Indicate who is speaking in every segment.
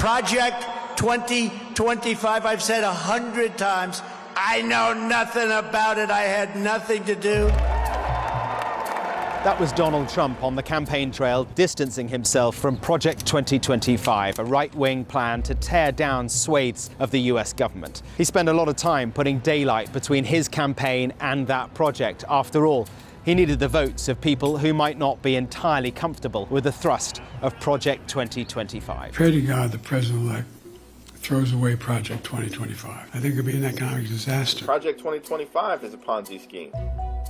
Speaker 1: Project 2025, I've said 100 times, I know nothing about it. I had nothing to do.
Speaker 2: That was Donald Trump on the campaign trail, distancing himself from Project 2025, a right-wing plan to tear down swathes of the US government. He spent a lot of time putting daylight between his campaign and that project. After all, he needed the votes of people who might not be entirely comfortable with the thrust of Project 2025.
Speaker 3: Pray to God the president-elect throws away Project 2025. I think it'll be an economic disaster.
Speaker 4: Project 2025 is a Ponzi scheme.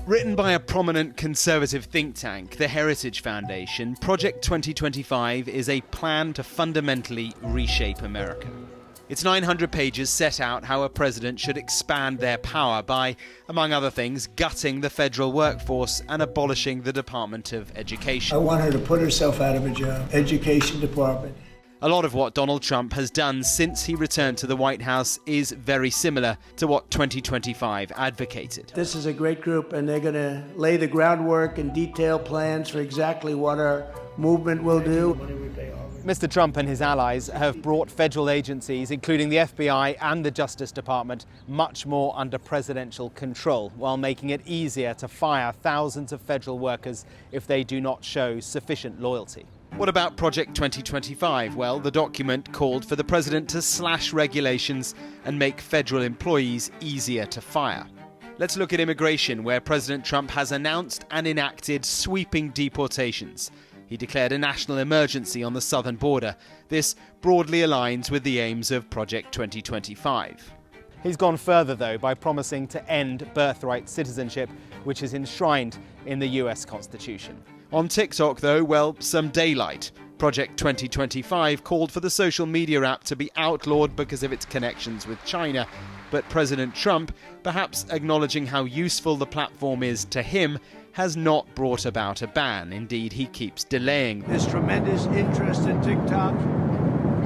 Speaker 2: Written by a prominent conservative think tank, the Heritage Foundation, Project 2025 is a plan to fundamentally reshape America. Its 900 pages set out how a president should expand their power by, among other things, gutting the federal workforce and abolishing the Department of Education.
Speaker 1: I want her to put herself out of a job. Education department.
Speaker 2: A lot of what Donald Trump has done since he returned to the White House is very similar to what 2025 advocated.
Speaker 1: This is a great group, and they're going to lay the groundwork and detail plans for exactly what our movement will do.
Speaker 2: Mr. Trump and his allies have brought federal agencies, including the FBI and the Justice Department, much more under presidential control, while making it easier to fire thousands of federal workers if they do not show sufficient loyalty. What about Project 2025? Well, the document called for the president to slash regulations and make federal employees easier to fire. Let's look at immigration, where President Trump has announced and enacted sweeping deportations. He declared a national emergency on the southern border. This broadly aligns with the aims of Project 2025. He's gone further, though, by promising to end birthright citizenship, which is enshrined in the US Constitution. On TikTok, though, well, some daylight. Project 2025 called for the social media app to be outlawed because of its connections with China. But President Trump, perhaps acknowledging how useful the platform is to him, has not brought about a ban. Indeed, he keeps delaying.
Speaker 1: There's tremendous interest in TikTok.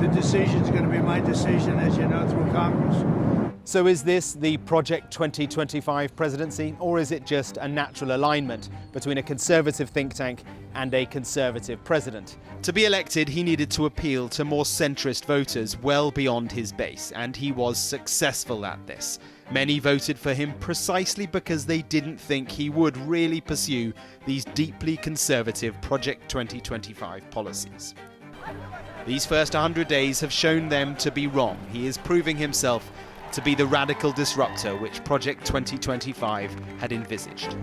Speaker 1: The decision's going to be my decision, as you know, through Congress.
Speaker 2: So is this the Project 2025 presidency, or is it just a natural alignment between a conservative think tank and a conservative president? To be elected, he needed to appeal to more centrist voters well beyond his base, and he was successful at this. Many voted for him precisely because they didn't think he would really pursue these deeply conservative Project 2025 policies. These first 100 days have shown them to be wrong. He is proving himself to be the radical disruptor which Project 2025 had envisaged.